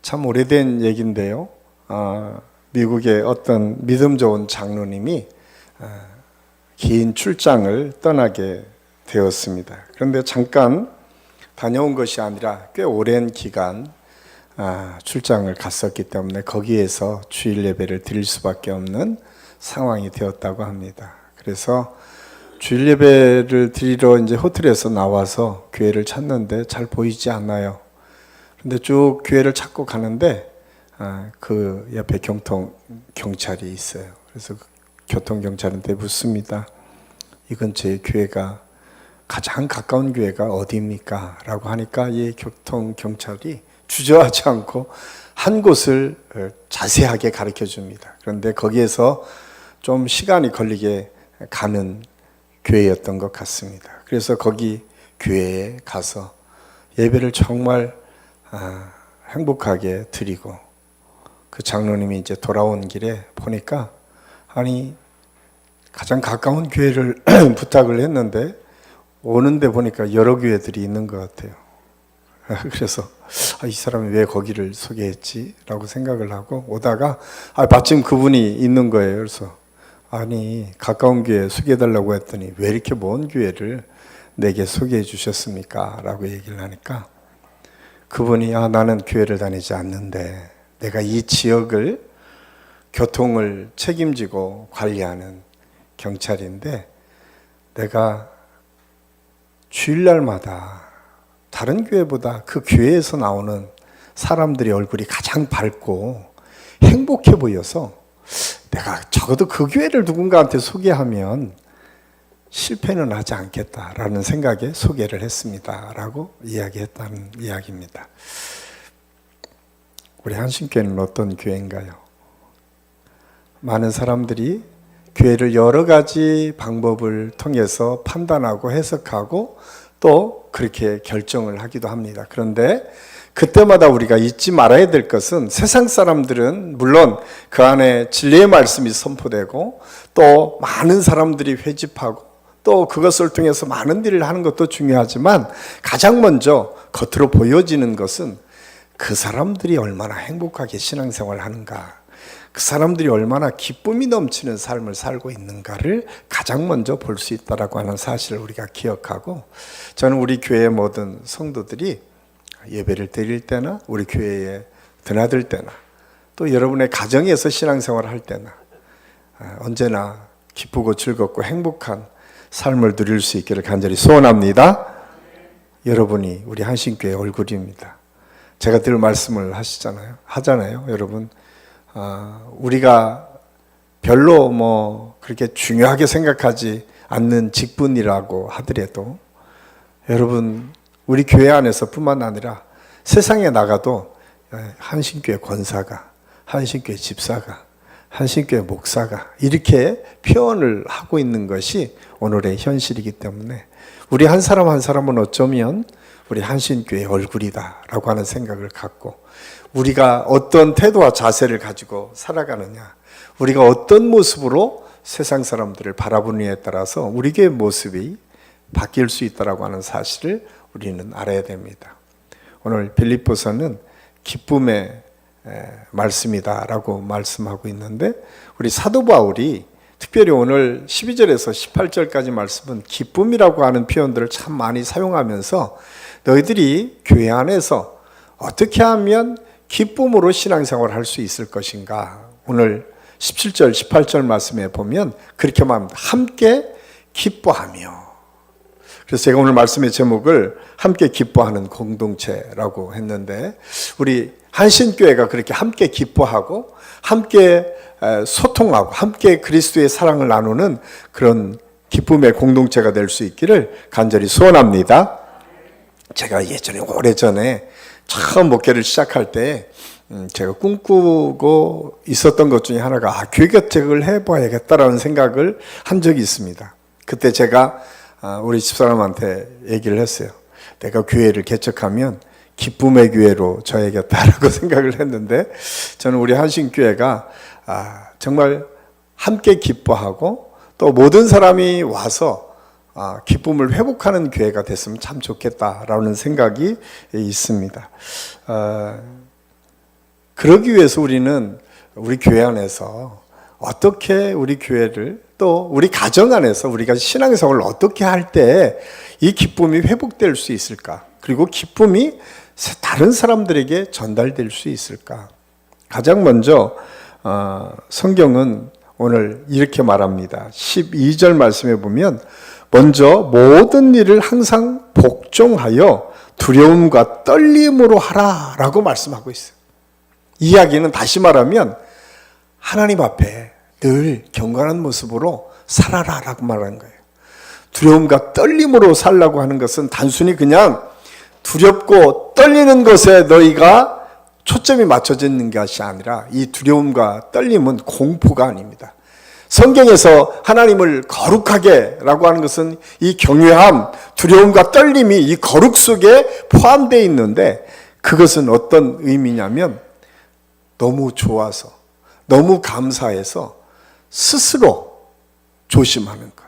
참 오래된 얘기인데요. 미국의 어떤 믿음 좋은 장로님이 긴 출장을 떠나게 되었습니다. 그런데 잠깐 다녀온 것이 아니라 꽤 오랜 기간 출장을 갔었기 때문에 거기에서 주일 예배를 드릴 수밖에 없는 상황이 되었다고 합니다. 그래서 주일 예배를 드리러 이제 호텔에서 나와서 교회를 찾는데 잘 보이지 않아요. 근데 쭉 교회를 찾고 가는데 그 옆에 경찰이 있어요. 그래서 그 교통경찰한테 묻습니다. 이 근처에 교회가 가장 가까운 교회가 어디입니까? 라고 하니까 이 교통경찰이 주저하지 않고 한 곳을 자세하게 가르쳐 줍니다. 그런데 거기에서 좀 시간이 걸리게 가는 교회였던 것 같습니다. 그래서 거기 교회에 가서 예배를 정말 행복하게 드리고 그 장로님이 이제 돌아온 길에 보니까 가장 가까운 교회를 부탁을 했는데 오는데 보니까 여러 교회들이 있는 것 같아요. 그래서 이 사람이 왜 거기를 소개했지? 라고 생각을 하고 오다가 마침 그분이 있는 거예요. 그래서 가까운 교회 소개해달라고 했더니 왜 이렇게 먼 교회를 내게 소개해 주셨습니까? 라고 얘기를 하니까 그분이 나는 교회를 다니지 않는데 내가 이 지역을 교통을 책임지고 관리하는 경찰인데 내가 주일날마다 다른 교회보다 그 교회에서 나오는 사람들의 얼굴이 가장 밝고 행복해 보여서 내가 적어도 그 교회를 누군가한테 소개하면 실패는 하지 않겠다라는 생각에 소개를 했습니다. 라고 이야기했다는 이야기입니다. 우리 한신교회는 어떤 교회인가요? 많은 사람들이 교회를 여러 가지 방법을 통해서 판단하고 해석하고 또 그렇게 결정을 하기도 합니다. 그런데 그때마다 우리가 잊지 말아야 될 것은 세상 사람들은 물론 그 안에 진리의 말씀이 선포되고 또 많은 사람들이 회집하고 또 그것을 통해서 많은 일을 하는 것도 중요하지만 가장 먼저 겉으로 보여지는 것은 그 사람들이 얼마나 행복하게 신앙생활을 하는가, 그 사람들이 얼마나 기쁨이 넘치는 삶을 살고 있는가를 가장 먼저 볼 수 있다라고 하는 사실을 우리가 기억하고, 저는 우리 교회의 모든 성도들이 예배를 드릴 때나 우리 교회에 드나들 때나 또 여러분의 가정에서 신앙생활을 할 때나 언제나 기쁘고 즐겁고 행복한 삶을 누릴 수 있기를 간절히 소원합니다. 여러분이 우리 한신교회의 얼굴입니다. 제가 늘 말씀을 하잖아요. 여러분, 우리가 별로 그렇게 중요하게 생각하지 않는 직분이라고 하더라도 여러분, 우리 교회 안에서 뿐만 아니라 세상에 나가도 한신교회 권사가, 한신교회 집사가, 한신교회 목사가 이렇게 표현을 하고 있는 것이 오늘의 현실이기 때문에 우리 한 사람 한 사람은 어쩌면 우리 한신교회의 얼굴이다라고 하는 생각을 갖고 우리가 어떤 태도와 자세를 가지고 살아가느냐, 우리가 어떤 모습으로 세상 사람들을 바라보느냐에 따라서 우리 교회의 모습이 바뀔 수 있다라고 하는 사실을 우리는 알아야 됩니다. 오늘 빌립보서는 기쁨의 말씀이다라고 말씀하고 있는데 우리 사도 바울이 특별히 오늘 12절에서 18절까지 말씀은 기쁨이라고 하는 표현들을 참 많이 사용하면서 너희들이 교회 안에서 어떻게 하면 기쁨으로 신앙생활을 할 수 있을 것인가, 오늘 17절 18절 말씀에 보면 그렇게 말합니다. 함께 기뻐하며. 그래서 제가 오늘 말씀의 제목을 함께 기뻐하는 공동체라고 했는데 우리 한신교회가 그렇게 함께 기뻐하고 함께 소통하고 함께 그리스도의 사랑을 나누는 그런 기쁨의 공동체가 될 수 있기를 간절히 소원합니다. 제가 오래전에 처음 목회를 시작할 때 제가 꿈꾸고 있었던 것 중에 하나가 교회 개척을 해봐야겠다라는 생각을 한 적이 있습니다. 그때 제가 우리 집사람한테 얘기를 했어요. 내가 교회를 개척하면 기쁨의 교회로 져야겠다라고 생각을 했는데 저는 우리 한신교회가 정말 함께 기뻐하고 또 모든 사람이 와서 기쁨을 회복하는 교회가 됐으면 참 좋겠다라는 생각이 있습니다. 그러기 위해서 우리는 우리 교회 안에서 어떻게 우리 교회를 또 우리 가정 안에서 우리가 신앙생활을 어떻게 할 때 이 기쁨이 회복될 수 있을까? 그리고 기쁨이 다른 사람들에게 전달될 수 있을까? 가장 먼저 성경은 오늘 이렇게 말합니다. 12절 말씀에 보면 먼저 모든 일을 항상 복종하여 두려움과 떨림으로 하라 라고 말씀하고 있어요. 이 이야기는 다시 말하면 하나님 앞에 늘 경건한 모습으로 살아라 라고 말하는 거예요. 두려움과 떨림으로 살라고 하는 것은 단순히 그냥 두렵고 떨리는 것에 너희가 초점이 맞춰져 있는 것이 아니라 이 두려움과 떨림은 공포가 아닙니다. 성경에서 하나님을 거룩하게 라고 하는 것은 이 경외함, 두려움과 떨림이 이 거룩 속에 포함되어 있는데 그것은 어떤 의미냐면 너무 좋아서, 너무 감사해서 스스로 조심하는 것,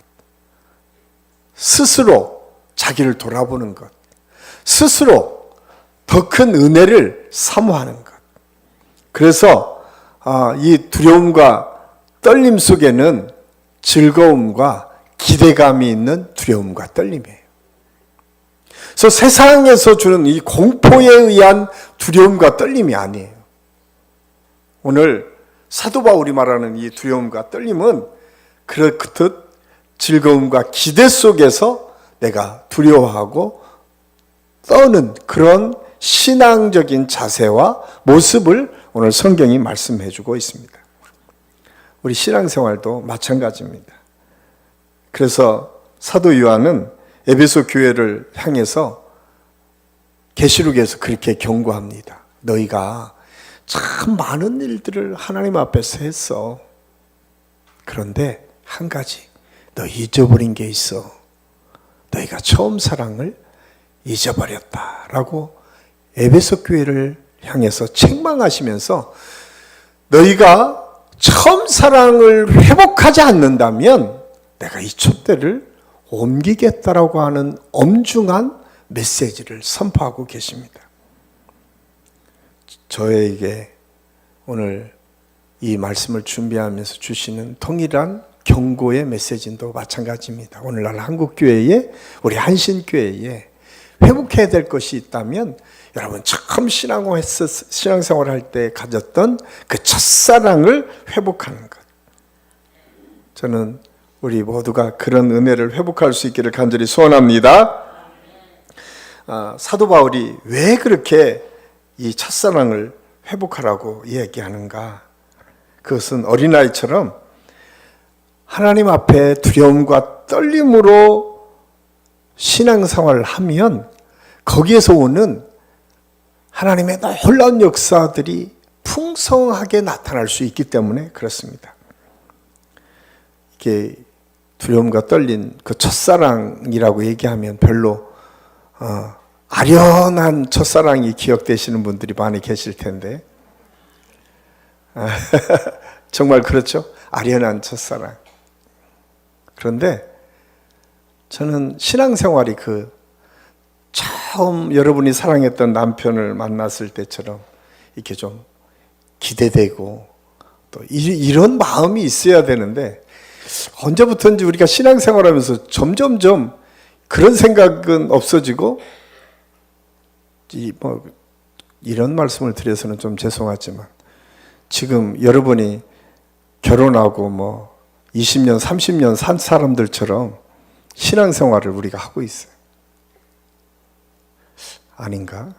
스스로 자기를 돌아보는 것, 스스로 더 큰 은혜를 사모하는 것. 그래서 이 두려움과 떨림 속에는 즐거움과 기대감이 있는 두려움과 떨림이에요. 그래서 세상에서 주는 이 공포에 의한 두려움과 떨림이 아니에요. 오늘 사도 바울이 말하는 이 두려움과 떨림은 그렇듯 즐거움과 기대 속에서 내가 두려워하고 떠는 그런 신앙적인 자세와 모습을 오늘 성경이 말씀해 주고 있습니다. 우리 신앙생활도 마찬가지입니다. 그래서 사도 요한은 에베소 교회를 향해서 계시록에서 그렇게 경고합니다. 너희가 참 많은 일들을 하나님 앞에서 했어. 그런데 한 가지 너 잊어버린 게 있어. 너희가 처음 사랑을 잊어버렸다라고 에베소 교회를 향해서 책망하시면서 너희가 처음 사랑을 회복하지 않는다면 내가 이 촛대를 옮기겠다라고 하는 엄중한 메시지를 선포하고 계십니다. 저에게 오늘 이 말씀을 준비하면서 주시는 동일한 경고의 메시지도 마찬가지입니다. 오늘날 한국교회에, 우리 한신교회에 회복해야 될 것이 있다면 여러분 처음 신앙생활 할 때 가졌던 그 첫사랑을 회복하는 것. 저는 우리 모두가 그런 은혜를 회복할 수 있기를 간절히 소원합니다. 사도 바울이 왜 그렇게 이 첫사랑을 회복하라고 이야기하는가? 그것은 어린아이처럼 하나님 앞에 두려움과 떨림으로 신앙생활을 하면 거기에서 오는 하나님의 놀라운 역사들이 풍성하게 나타날 수 있기 때문에 그렇습니다. 이게 두려움과 떨린 그 첫사랑이라고 얘기하면 별로 아련한 첫사랑이 기억되시는 분들이 많이 계실 텐데 정말 그렇죠? 아련한 첫사랑. 그런데 저는 신앙생활이 그 처음 여러분이 사랑했던 남편을 만났을 때처럼 이렇게 좀 기대되고 또 이런 마음이 있어야 되는데 언제부턴지 우리가 신앙생활하면서 점점점 그런 생각은 없어지고 이런 말씀을 드려서는 좀 죄송하지만 지금 여러분이 결혼하고 20년, 30년 산 사람들처럼 신앙생활을 우리가 하고 있어요. 아닌가?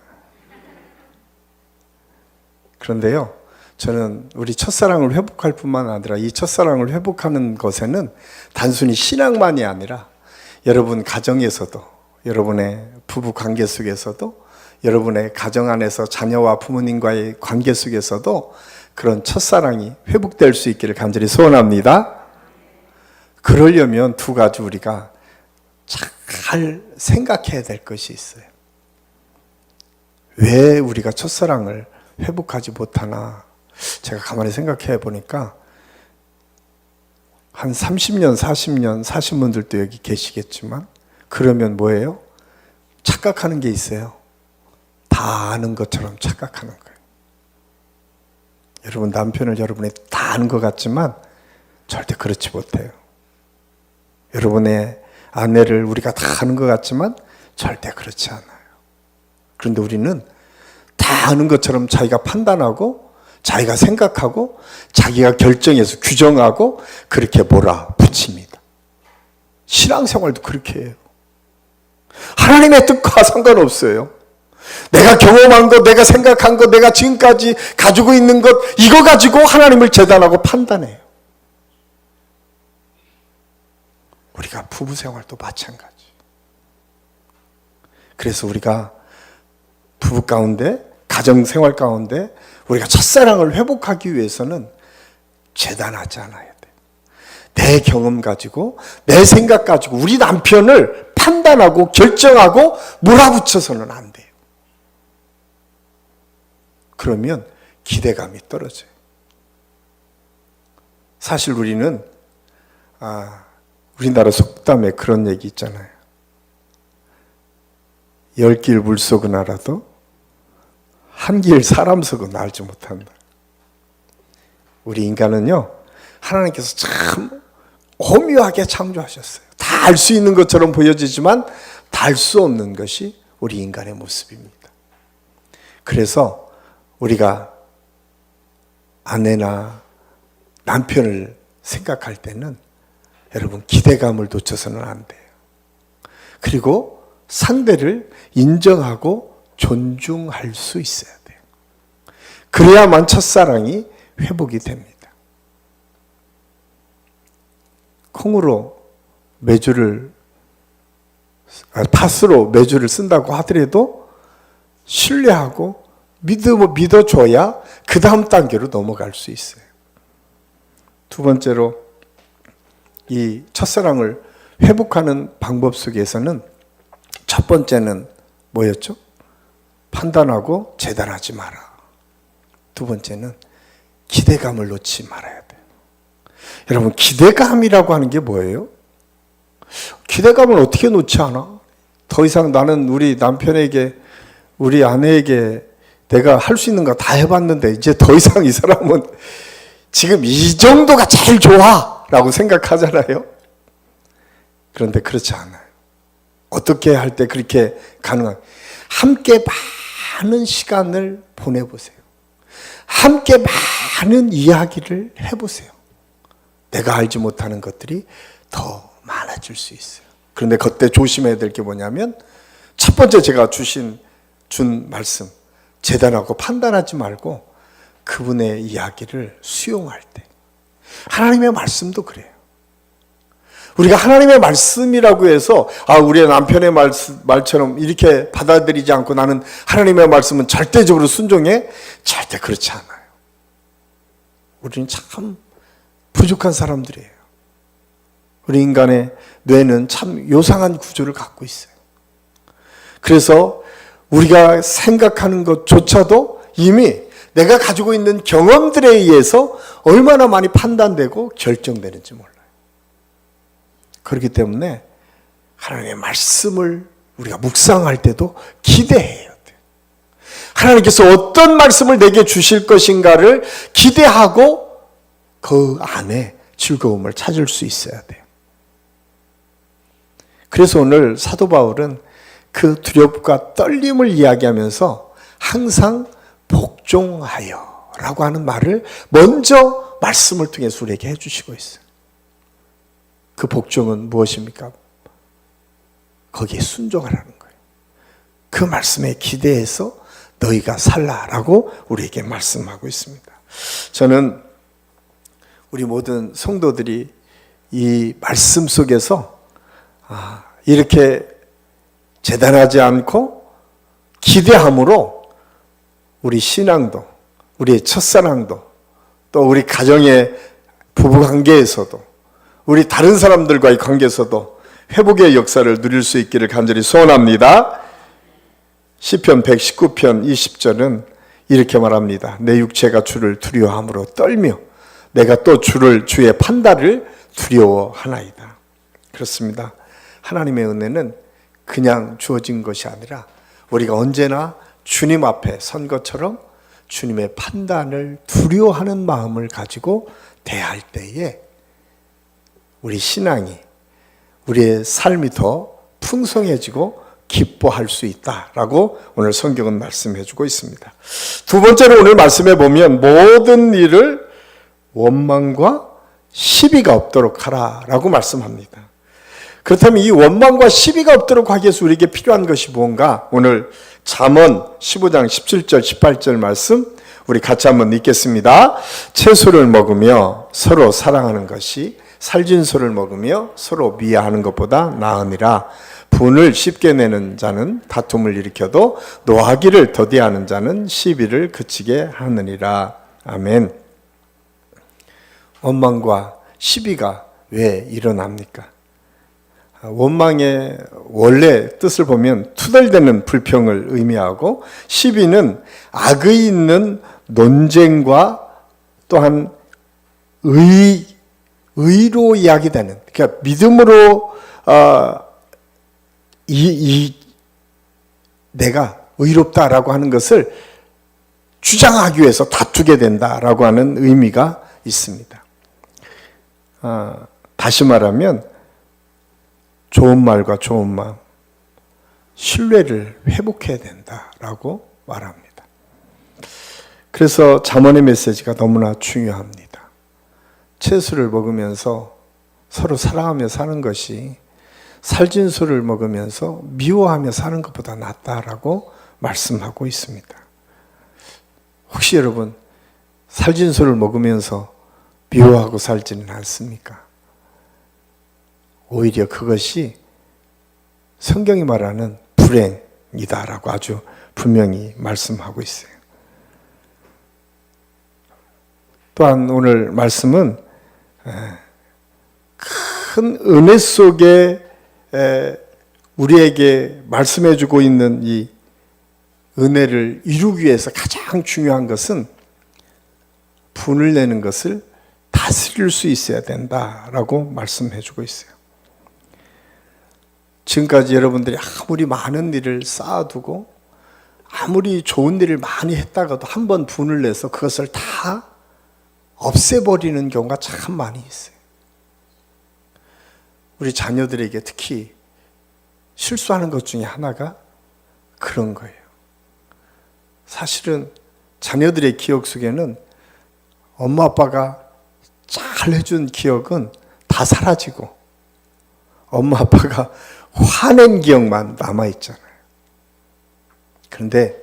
그런데요, 저는 우리 첫사랑을 회복할 뿐만 아니라 이 첫사랑을 회복하는 것에는 단순히 신앙만이 아니라 여러분 가정에서도, 여러분의 부부 관계 속에서도, 여러분의 가정 안에서 자녀와 부모님과의 관계 속에서도 그런 첫사랑이 회복될 수 있기를 간절히 소원합니다. 그러려면 두 가지 우리가 잘 생각해야 될 것이 있어요. 왜 우리가 첫사랑을 회복하지 못하나? 제가 가만히 생각해 보니까 한 30년, 40년 사신 분들도 여기 계시겠지만 그러면 뭐예요? 착각하는 게 있어요. 다 아는 것처럼 착각하는 거예요. 여러분 남편을 여러분이 다 아는 것 같지만 절대 그렇지 못해요. 여러분의 아내를 우리가 다 아는 것 같지만 절대 그렇지 않아요. 그런데 우리는 다 아는 것처럼 자기가 판단하고 자기가 생각하고 자기가 결정해서 규정하고 그렇게 몰아붙입니다. 신앙생활도 그렇게 해요. 하나님의 뜻과 상관없어요. 내가 경험한 것, 내가 생각한 것, 내가 지금까지 가지고 있는 것, 이거 가지고 하나님을 재단하고 판단해요. 우리가 부부생활도 마찬가지. 그래서 우리가 부부 가운데, 가정생활 가운데 우리가 첫사랑을 회복하기 위해서는 재단하지 않아야 돼요. 내 경험 가지고, 내 생각 가지고 우리 남편을 판단하고 결정하고 몰아붙여서는 안 돼요. 그러면 기대감이 떨어져요. 사실 우리는 우리나라 속담에 그런 얘기 있잖아요. 10길 물속은 알아도 한 길 사람 속은 알지 못한다. 우리 인간은요, 하나님께서 참 오묘하게 창조하셨어요. 다 알 수 있는 것처럼 보여지지만 다 알 수 없는 것이 우리 인간의 모습입니다. 그래서 우리가 아내나 남편을 생각할 때는 여러분 기대감을 놓쳐서는 안 돼요. 그리고 상대를 인정하고 존중할 수 있어야 돼요. 그래야만 첫사랑이 회복이 됩니다. 콩으로 팥으로 메주를 쓴다고 하더라도 신뢰하고 믿어줘야 그 다음 단계로 넘어갈 수 있어요. 두 번째로 이 첫사랑을 회복하는 방법 속에서는 첫 번째는 뭐였죠? 판단하고 재단하지 마라. 두 번째는 기대감을 놓지 말아야 돼요. 여러분 기대감이라고 하는 게 뭐예요? 기대감을 어떻게 놓지 않아? 더 이상 나는 우리 남편에게 우리 아내에게 내가 할 수 있는 거 다 해봤는데 이제 더 이상 이 사람은 지금 이 정도가 제일 좋아 라고 생각하잖아요. 그런데 그렇지 않아요. 어떻게 할 때 그렇게 가능한? 함께 많은 시간을 보내보세요. 함께 많은 이야기를 해보세요. 내가 알지 못하는 것들이 더 많아질 수 있어요. 그런데 그때 조심해야 될 게 뭐냐면 첫 번째 제가 준 말씀, 재단하고 판단하지 말고 그분의 이야기를 수용할 때. 하나님의 말씀도 그래요. 우리가 하나님의 말씀이라고 해서 우리의 남편의 말처럼 이렇게 받아들이지 않고 나는 하나님의 말씀은 절대적으로 순종해? 절대 그렇지 않아요. 우리는 참 부족한 사람들이에요. 우리 인간의 뇌는 참 요상한 구조를 갖고 있어요. 그래서 우리가 생각하는 것조차도 이미 내가 가지고 있는 경험들에 의해서 얼마나 많이 판단되고 결정되는지 몰라요. 그렇기 때문에 하나님의 말씀을 우리가 묵상할 때도 기대해야 돼요. 하나님께서 어떤 말씀을 내게 주실 것인가를 기대하고 그 안에 즐거움을 찾을 수 있어야 돼요. 그래서 오늘 사도 바울은 그 두렵과 떨림을 이야기하면서 항상 복종하여 라고 하는 말을 먼저 말씀을 통해서 우리에게 해주시고 있어요. 그 복종은 무엇입니까? 거기에 순종하라는 거예요. 그 말씀에 기대해서 너희가 살라라고 우리에게 말씀하고 있습니다. 저는 우리 모든 성도들이 이 말씀 속에서 이렇게 재단하지 않고 기대함으로 우리 신앙도, 우리의 첫사랑도, 또 우리 가정의 부부관계에서도, 우리 다른 사람들과의 관계에서도 회복의 역사를 누릴 수 있기를 간절히 소원합니다. 시편 119편 20절은 이렇게 말합니다. 내 육체가 주를 두려워함으로 떨며 내가 또 주의 판단을 두려워하나이다. 그렇습니다. 하나님의 은혜는 그냥 주어진 것이 아니라 우리가 언제나 주님 앞에 선 것처럼 주님의 판단을 두려워하는 마음을 가지고 대할 때에 우리 신앙이, 우리의 삶이 더 풍성해지고 기뻐할 수 있다라고 오늘 성경은 말씀해 주고 있습니다. 두 번째로 오늘 말씀해 보면 모든 일을 원망과 시비가 없도록 하라라고 말씀합니다. 그렇다면 이 원망과 시비가 없도록 하기 위해서 우리에게 필요한 것이 뭔가? 오늘 잠언 15장 17절 18절 말씀 우리 같이 한번 읽겠습니다. 채소를 먹으며 서로 사랑하는 것이 살진소를 먹으며 서로 미워하는 것보다 나으니라. 분을 쉽게 내는 자는 다툼을 일으켜도 노하기를 더디하는 자는 시비를 그치게 하느니라. 아멘. 원망과 시비가 왜 일어납니까? 원망의 원래 뜻을 보면 투덜대는 불평을 의미하고, 시비는 악의 있는 논쟁과 또한 의로 이야기되는, 그러니까 믿음으로 내가 의롭다라고 하는 것을 주장하기 위해서 다투게 된다라고 하는 의미가 있습니다. 다시 말하면 좋은 말과 좋은 마음, 신뢰를 회복해야 된다라고 말합니다. 그래서 잠언의 메시지가 너무나 중요합니다. 채소를 먹으면서 서로 사랑하며 사는 것이 살진소를 먹으면서 미워하며 사는 것보다 낫다라고 말씀하고 있습니다. 혹시 여러분 살진소를 먹으면서 미워하고 살지는 않습니까? 오히려 그것이 성경이 말하는 불행이다라고 아주 분명히 말씀하고 있어요. 또한 오늘 말씀은 큰 은혜 속에 우리에게 말씀해주고 있는 이 은혜를 이루기 위해서 가장 중요한 것은 분을 내는 것을 다스릴 수 있어야 된다라고 말씀해주고 있어요. 지금까지 여러분들이 아무리 많은 일을 쌓아두고 아무리 좋은 일을 많이 했다가도 한 번 분을 내서 그것을 다 없애버리는 경우가 참 많이 있어요. 우리 자녀들에게 특히 실수하는 것 중에 하나가 그런 거예요. 사실은 자녀들의 기억 속에는 엄마 아빠가 잘 해준 기억은 다 사라지고 엄마 아빠가 화낸 기억만 남아있잖아요. 그런데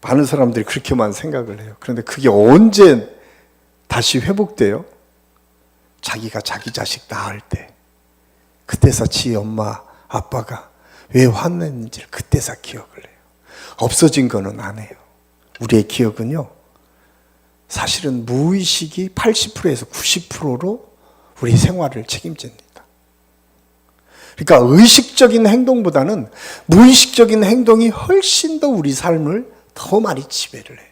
많은 사람들이 그렇게만 생각을 해요. 그런데 그게 언제 다시 회복돼요? 자기가 자기 자식 낳을 때, 그때서 지 엄마 아빠가 왜 화냈는지를 그때서 기억을 해요. 없어진 거는 안 해요. 우리의 기억은요, 사실은 무의식이 80%에서 90%로 우리 생활을 책임집니다. 그러니까 의식적인 행동보다는 무의식적인 행동이 훨씬 더 우리 삶을 더 많이 지배를 해요.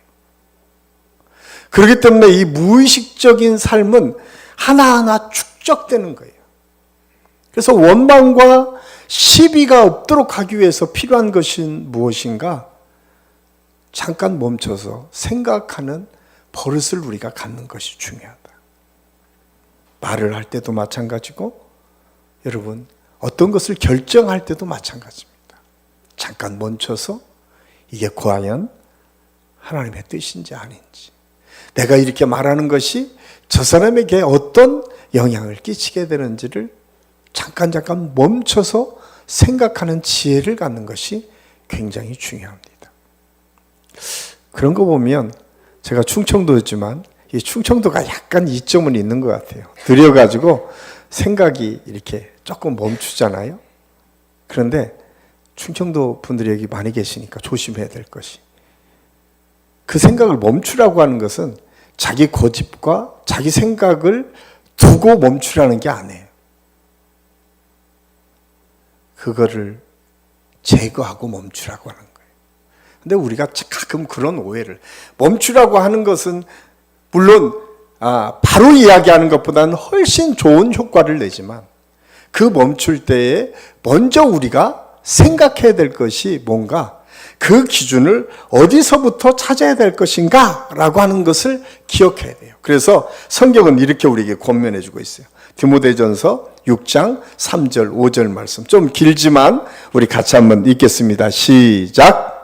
그렇기 때문에 이 무의식적인 삶은 하나하나 축적되는 거예요. 그래서 원망과 시비가 없도록 하기 위해서 필요한 것은 무엇인가? 잠깐 멈춰서 생각하는 버릇을 우리가 갖는 것이 중요하다. 말을 할 때도 마찬가지고, 여러분 어떤 것을 결정할 때도 마찬가지입니다. 잠깐 멈춰서 이게 과연 하나님의 뜻인지 아닌지, 내가 이렇게 말하는 것이 저 사람에게 어떤 영향을 끼치게 되는지를 잠깐 멈춰서 생각하는 지혜를 갖는 것이 굉장히 중요합니다. 그런 거 보면 제가 충청도였지만 이 충청도가 약간 이점은 있는 것 같아요. 느려가지고 생각이 이렇게 조금 멈추잖아요. 그런데 충청도 분들이 여기 많이 계시니까 조심해야 될 것이, 그 생각을 멈추라고 하는 것은 자기 고집과 자기 생각을 두고 멈추라는 게 아니에요. 그거를 제거하고 멈추라고 하는 거예요. 근데 우리가 가끔 그런 오해를, 멈추라고 하는 것은 물론 바로 이야기하는 것보다는 훨씬 좋은 효과를 내지만, 그 멈출 때에 먼저 우리가 생각해야 될 것이 뭔가, 그 기준을 어디서부터 찾아야 될 것인가 라고 하는 것을 기억해야 돼요. 그래서 성경은 이렇게 우리에게 권면해 주고 있어요. 디모데전서 6장 3절 5절 말씀, 좀 길지만 우리 같이 한번 읽겠습니다. 시작.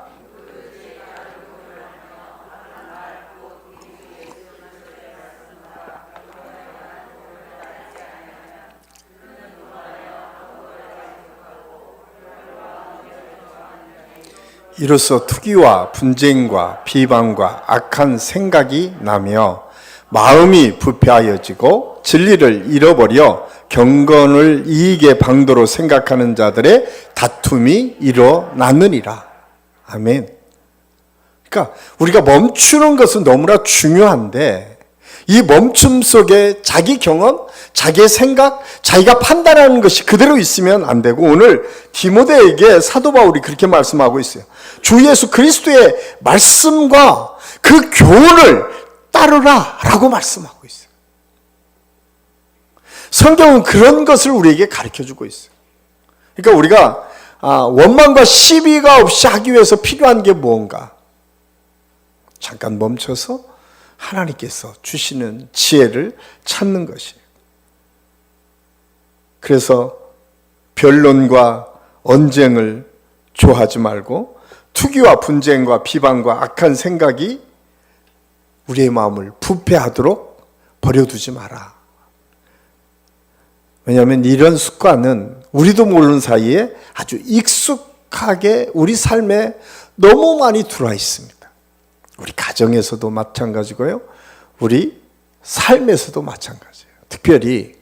이로써 투기와 분쟁과 비방과 악한 생각이 나며 마음이 부패하여지고 진리를 잃어버려 경건을 이익의 방도로 생각하는 자들의 다툼이 일어나느니라. 아멘. 그러니까 우리가 멈추는 것은 너무나 중요한데, 이 멈춤 속에 자기 경험, 자기의 생각, 자기가 판단하는 것이 그대로 있으면 안 되고, 오늘 디모데에게 사도 바울이 그렇게 말씀하고 있어요. 주 예수 그리스도의 말씀과 그 교훈을 따르라 라고 말씀하고 있어요. 성경은 그런 것을 우리에게 가르쳐주고 있어요. 그러니까 우리가 원망과 시비가 없이 하기 위해서 필요한 게 무언가, 잠깐 멈춰서 하나님께서 주시는 지혜를 찾는 것이에요. 그래서 변론과 언쟁을 좋아하지 말고 투기와 분쟁과 비방과 악한 생각이 우리의 마음을 부패하도록 버려두지 마라. 왜냐하면 이런 습관은 우리도 모르는 사이에 아주 익숙하게 우리 삶에 너무 많이 들어와 있습니다. 우리 가정에서도 마찬가지고요, 우리 삶에서도 마찬가지예요. 특별히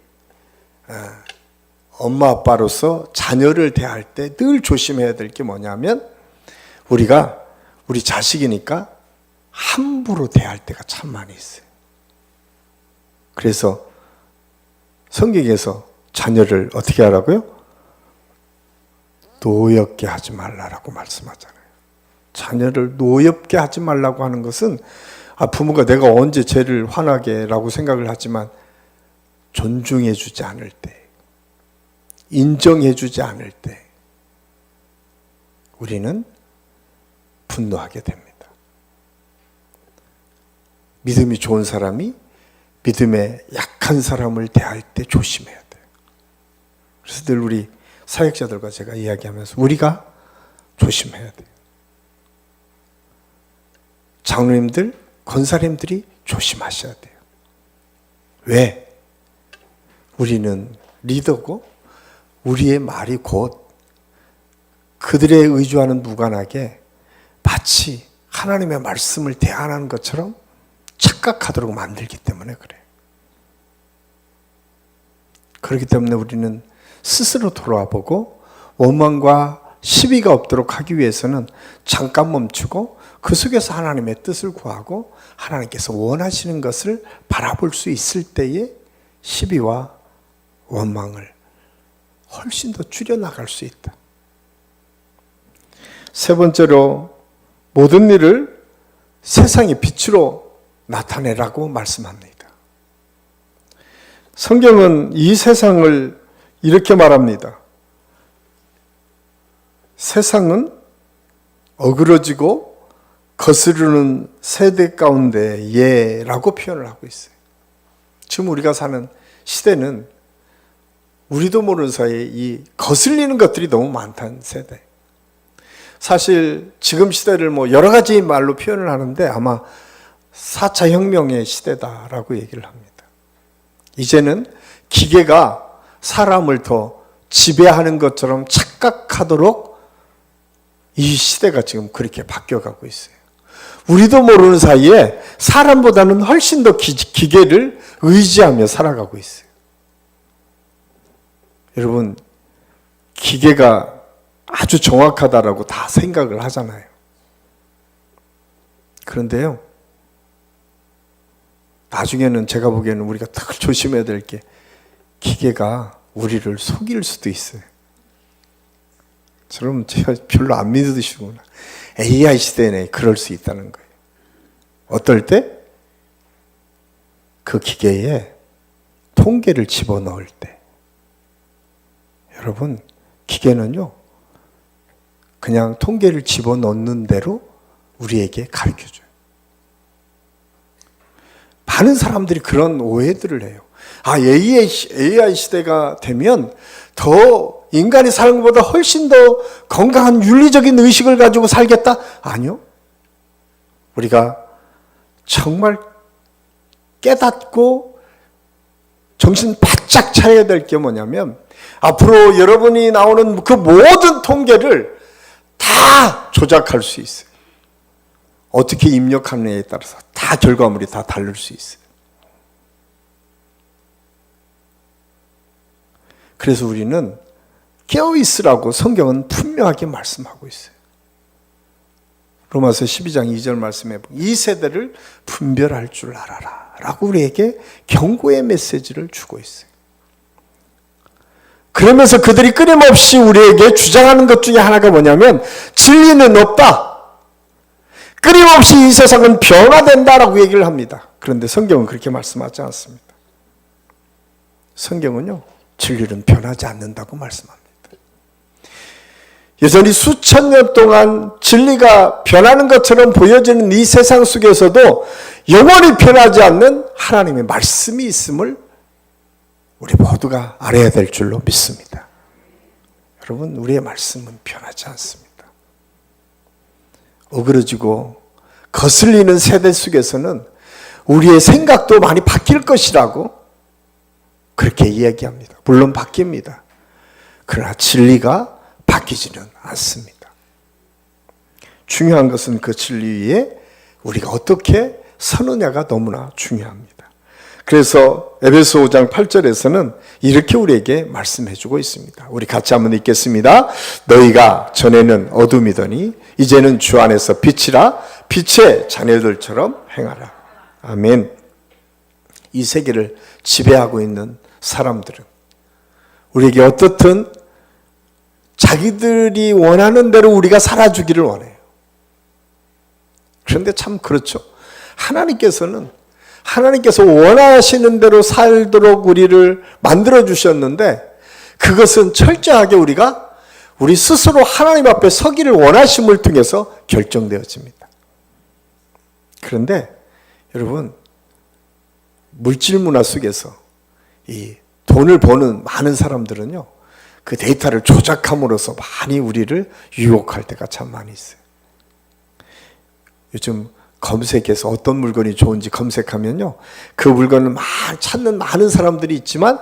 엄마 아빠로서 자녀를 대할 때 늘 조심해야 될 게 뭐냐면, 우리가 우리 자식이니까 함부로 대할 때가 참 많이 있어요. 그래서 성경에서 자녀를 어떻게 하라고요? 노엽게 하지 말라라고 말씀하잖아요. 자녀를 노엽게 하지 말라고 하는 것은, 부모가 내가 언제 쟤를 화나게 라고 생각을 하지만 존중해 주지 않을 때, 인정해 주지 않을 때 우리는 분노하게 됩니다. 믿음이 좋은 사람이 믿음에 약한 사람을 대할 때 조심해야 돼요. 그래서 늘 우리 사역자들과 제가 이야기하면서 우리가 조심해야 돼요. 장로님들, 권사님들이 조심하셔야 돼요. 왜? 우리는 리더고 우리의 말이 곧 그들에 의존하는 무관하게 마치 하나님의 말씀을 대안하는 것처럼 착각하도록 만들기 때문에 그래요. 그렇기 때문에 우리는 스스로 돌아와 보고 원망과 시비가 없도록 하기 위해서는 잠깐 멈추고 그 속에서 하나님의 뜻을 구하고 하나님께서 원하시는 것을 바라볼 수 있을 때에 시비와 원망을 훨씬 더 줄여나갈 수 있다. 세 번째로, 모든 일을 세상의 빛으로 나타내라고 말씀합니다. 성경은 이 세상을 이렇게 말합니다. 세상은 어그러지고 거스르는 세대 가운데 예라고 표현을 하고 있어요. 지금 우리가 사는 시대는 우리도 모르는 사이에 이 거슬리는 것들이 너무 많다는 세대. 사실 지금 시대를 여러 가지 말로 표현을 하는데 아마 4차 혁명의 시대다라고 얘기를 합니다. 이제는 기계가 사람을 더 지배하는 것처럼 착각하도록 이 시대가 지금 그렇게 바뀌어가고 있어요. 우리도 모르는 사이에 사람보다는 훨씬 더 기계를 의지하며 살아가고 있어요. 여러분, 기계가 아주 정확하다라고 다 생각을 하잖아요. 그런데요, 나중에는 제가 보기에는 우리가 더 조심해야 될 게, 기계가 우리를 속일 수도 있어요. 저는 제가 별로 안 믿으시구나. AI 시대에 그럴 수 있다는 거예요. 어떨 때? 그 기계에 통계를 집어넣을 때. 여러분, 기계는요, 그냥 통계를 집어넣는 대로 우리에게 가르쳐줘요. 많은 사람들이 그런 오해들을 해요. AI 시대가 되면 더 인간이 사는 것보다 훨씬 더 건강한 윤리적인 의식을 가지고 살겠다? 아니요. 우리가 정말 깨닫고 정신 바짝 차려야 될 게 뭐냐면, 앞으로 여러분이 나오는 그 모든 통계를 다 조작할 수 있어요. 어떻게 입력하느냐에 따라서 다 결과물이 다 다를 수 있어요. 그래서 우리는 깨어있으라고 성경은 분명하게 말씀하고 있어요. 로마서 12장 2절 말씀해 보면 이 세대를 분별할 줄 알아라 라고 우리에게 경고의 메시지를 주고 있어요. 그러면서 그들이 끊임없이 우리에게 주장하는 것 중에 하나가 뭐냐면, 진리는 없다, 끊임없이 이 세상은 변화된다라고 얘기를 합니다. 그런데 성경은 그렇게 말씀하지 않습니다. 성경은요, 진리는 변하지 않는다고 말씀합니다. 여전히 수천 년 동안 진리가 변하는 것처럼 보여지는 이 세상 속에서도 영원히 변하지 않는 하나님의 말씀이 있음을 우리 모두가 알아야 될 줄로 믿습니다. 여러분, 우리의 말씀은 변하지 않습니다. 어그러지고 거슬리는 세대 속에서는 우리의 생각도 많이 바뀔 것이라고 그렇게 이야기합니다. 물론 바뀝니다. 그러나 진리가 바뀌지는 않습니다. 중요한 것은 그 진리 위에 우리가 어떻게 서느냐가 너무나 중요합니다. 그래서 에베소 5장 8절에서는 이렇게 우리에게 말씀해 주고 있습니다. 우리 같이 한번 읽겠습니다. 너희가 전에는 어둠이더니 이제는 주 안에서 빛이라, 빛의 자녀들처럼 행하라. 아멘. 이 세계를 지배하고 있는 사람들은 우리에게 어떻든 자기들이 원하는 대로 우리가 살아주기를 원해요. 그런데 참 그렇죠. 하나님께서 원하시는 대로 살도록 우리를 만들어 주셨는데, 그것은 철저하게 우리가 우리 스스로 하나님 앞에 서기를 원하심을 통해서 결정되어집니다. 그런데 여러분, 물질 문화 속에서 이 돈을 버는 많은 사람들은요, 그 데이터를 조작함으로써 많이 우리를 유혹할 때가 참 많이 있어요. 요즘 검색해서 어떤 물건이 좋은지 검색하면요, 그 물건을 찾는 많은 사람들이 있지만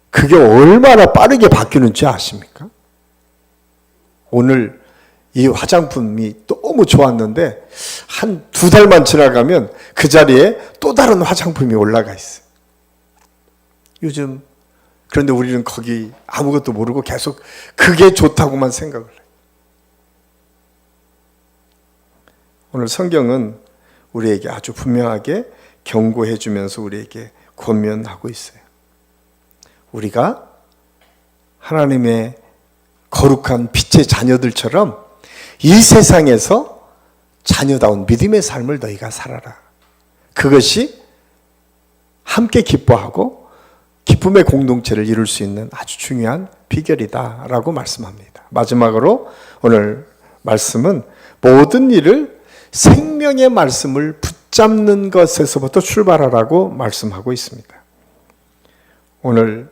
그게 얼마나 빠르게 바뀌는지 아십니까? 오늘 이 화장품이 너무 좋았는데 한 2달만 지나가면 그 자리에 또 다른 화장품이 올라가 있어요. 요즘. 그런데 우리는 거기 아무것도 모르고 계속 그게 좋다고만 생각을 해요. 오늘 성경은 우리에게 아주 분명하게 경고해 주면서 우리에게 권면하고 있어요. 우리가 하나님의 거룩한 빛의 자녀들처럼 이 세상에서 자녀다운 믿음의 삶을 너희가 살아라. 그것이 함께 기뻐하고 기쁨의 공동체를 이룰 수 있는 아주 중요한 비결이다라고 말씀합니다. 마지막으로 오늘 말씀은 모든 일을 생명의 말씀을 붙잡는 것에서부터 출발하라고 말씀하고 있습니다. 오늘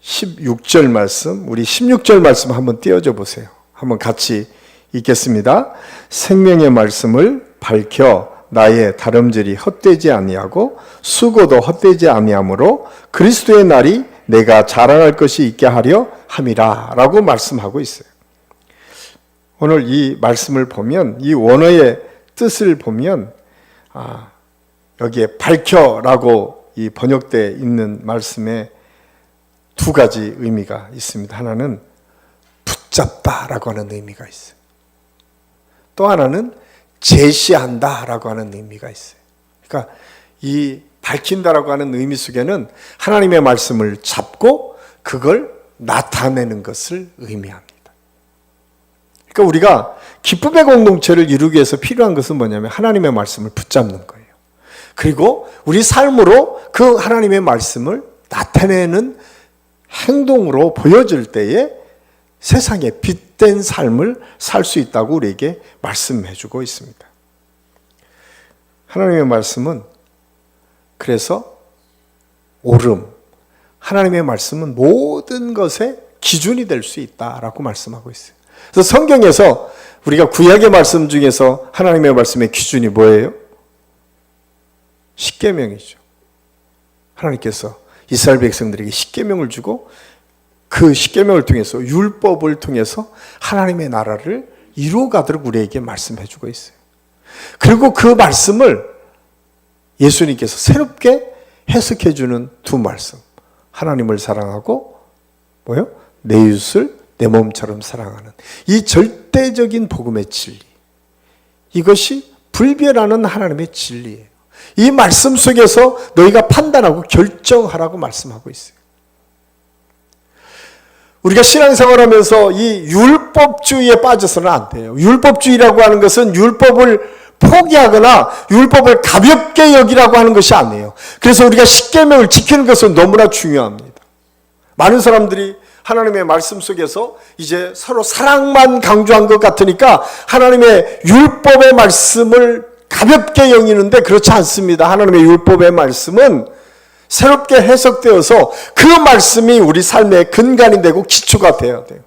16절 말씀, 우리 16절 말씀 한번 띄워줘 보세요. 한번 같이 읽겠습니다. 생명의 말씀을 밝혀 나의 다름질이 헛되지 아니하고 수고도 헛되지 아니하므로 그리스도의 날이 내가 자랑할 것이 있게 하려 함이라 라고 말씀하고 있어요. 오늘 이 말씀을 보면, 이 원어의 뜻을 보면 여기에 밝혀라고 이 번역되어 있는 말씀에 2가지 의미가 있습니다. 하나는 붙잡다라고 하는 의미가 있어요. 또 하나는 제시한다라고 하는 의미가 있어요. 그러니까 이 밝힌다라고 하는 의미 속에는 하나님의 말씀을 잡고 그걸 나타내는 것을 의미합니다. 그러니까 우리가 기쁨의 공동체를 이루기 위해서 필요한 것은 뭐냐면 하나님의 말씀을 붙잡는 거예요. 그리고 우리 삶으로 그 하나님의 말씀을 나타내는 행동으로 보여줄 때에 세상에 빛된 삶을 살 수 있다고 우리에게 말씀해 주고 있습니다. 하나님의 말씀은 그래서 옳음, 하나님의 말씀은 모든 것의 기준이 될 수 있다라고 말씀하고 있어요. 그래서 성경에서 우리가 구약의 말씀 중에서 하나님의 말씀의 기준이 뭐예요? 십계명이죠. 하나님께서 이스라엘 백성들에게 십계명을 주고 그 십계명을 통해서 율법을 통해서 하나님의 나라를 이루어가도록 우리에게 말씀해 주고 있어요. 그리고 그 말씀을 예수님께서 새롭게 해석해 주는 두 말씀. 하나님을 사랑하고 뭐요? 내 이웃을 내 몸처럼 사랑하는 이 절대적인 복음의 진리. 이것이 불변하는 하나님의 진리예요. 이 말씀 속에서 너희가 판단하고 결정하라고 말씀하고 있어요. 우리가 신앙생활하면서 이 율법주의에 빠져서는 안 돼요. 율법주의라고 하는 것은 율법을 포기하거나 율법을 가볍게 여기라고 하는 것이 아니에요. 그래서 우리가 십계명을 지키는 것은 너무나 중요합니다. 많은 사람들이 하나님의 말씀 속에서 이제 서로 사랑만 강조한 것 같으니까 하나님의 율법의 말씀을 가볍게 여기는데 그렇지 않습니다. 하나님의 율법의 말씀은 새롭게 해석되어서 그 말씀이 우리 삶의 근간이 되고 기초가 되어야 돼요.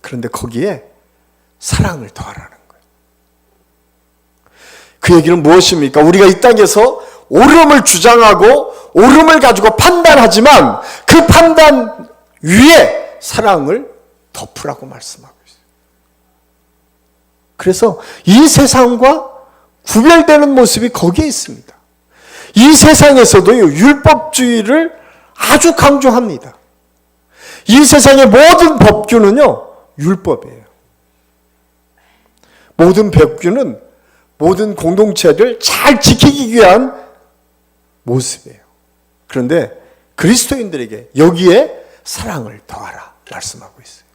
그런데 거기에 사랑을 더하라는 거예요. 그 얘기는 무엇입니까? 우리가 이 땅에서 옳음을 주장하고 옳음을 가지고 판단하지만 그 판단 위에 사랑을 덮으라고 말씀하고 있어요. 그래서 이 세상과 구별되는 모습이 거기에 있습니다. 이 세상에서도 율법주의를 아주 강조합니다. 이 세상의 모든 법규는요, 율법이에요. 모든 법규는 모든 공동체를 잘 지키기 위한 모습이에요. 그런데 그리스도인들에게 여기에 사랑을 더하라 말씀하고 있어요.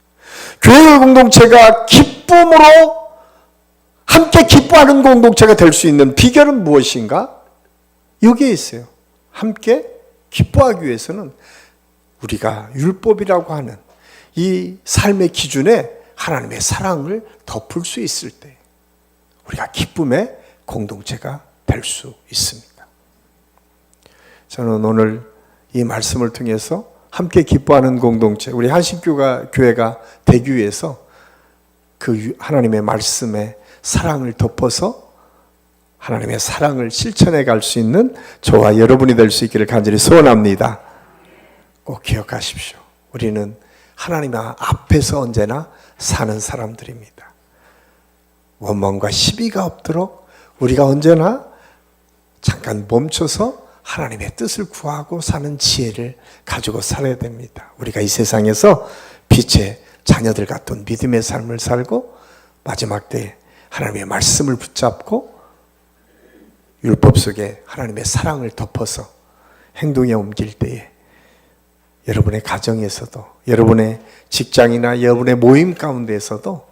교회 공동체가 기쁨으로 함께 기뻐하는 공동체가 될 수 있는 비결은 무엇인가? 여기에 있어요. 함께 기뻐하기 위해서는 우리가 율법이라고 하는 이 삶의 기준에 하나님의 사랑을 덮을 수 있을 때 우리가 기쁨의 공동체가 될 수 있습니다. 저는 오늘 이 말씀을 통해서 함께 기뻐하는 공동체, 우리 한신교회가 되기 위해서 그 하나님의 말씀에 사랑을 덮어서 하나님의 사랑을 실천해 갈 수 있는 저와 여러분이 될 수 있기를 간절히 소원합니다. 꼭 기억하십시오. 우리는 하나님 앞에서 언제나 사는 사람들입니다. 원망과 시비가 없도록 우리가 언제나 잠깐 멈춰서 하나님의 뜻을 구하고 사는 지혜를 가지고 살아야 됩니다. 우리가 이 세상에서 빛의 자녀들 같은 믿음의 삶을 살고 마지막 때에 하나님의 말씀을 붙잡고 율법 속에 하나님의 사랑을 덮어서 행동에 옮길 때에 여러분의 가정에서도 여러분의 직장이나 여러분의 모임 가운데에서도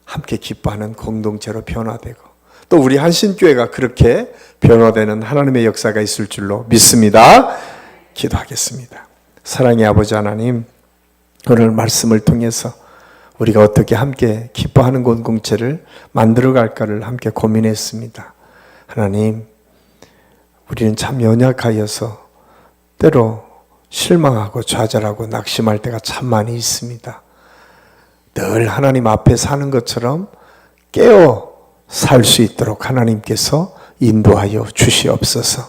함께 기뻐하는 공동체로 변화되고 또 우리 한신교회가 그렇게 변화되는 하나님의 역사가 있을 줄로 믿습니다. 기도하겠습니다. 사랑의 아버지 하나님, 오늘 말씀을 통해서 우리가 어떻게 함께 기뻐하는 공동체를 만들어 갈까를 함께 고민했습니다. 하나님, 우리는 참 연약하여서 때로 실망하고 좌절하고 낙심할 때가 참 많이 있습니다. 늘 하나님 앞에 사는 것처럼 깨어 살 수 있도록 하나님께서 인도하여 주시옵소서.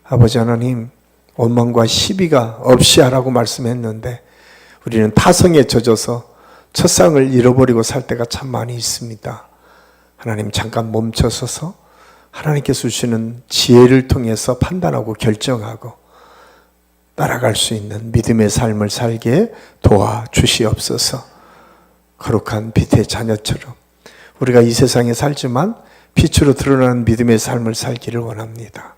아버지 하나님, 원망과 시비가 없이 하라고 말씀했는데 우리는 타성에 젖어서 첫상을 잃어버리고 살 때가 참 많이 있습니다. 하나님, 잠깐 멈춰서서 하나님께서 주시는 지혜를 통해서 판단하고 결정하고 따라갈 수 있는 믿음의 삶을 살게 도와주시옵소서. 거룩한 빛의 자녀처럼 우리가 이 세상에 살지만 빛으로 드러나는 믿음의 삶을 살기를 원합니다.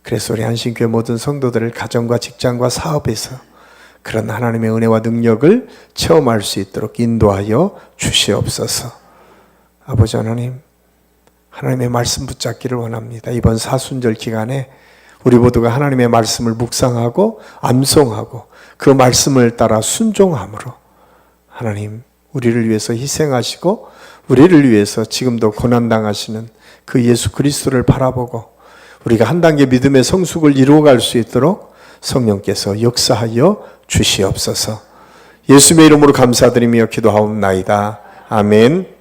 그래서 우리 한신교회 모든 성도들을 가정과 직장과 사업에서 그런 하나님의 은혜와 능력을 체험할 수 있도록 인도하여 주시옵소서. 아버지 하나님, 하나님의 말씀 붙잡기를 원합니다. 이번 사순절 기간에 우리 모두가 하나님의 말씀을 묵상하고 암송하고 그 말씀을 따라 순종함으로 하나님 우리를 위해서 희생하시고 우리를 위해서 지금도 고난당하시는 그 예수 그리스도를 바라보고 우리가 한 단계 믿음의 성숙을 이루어갈 수 있도록 성령께서 역사하여 주시옵소서. 예수님의 이름으로 감사드리며 기도하옵나이다. 아멘.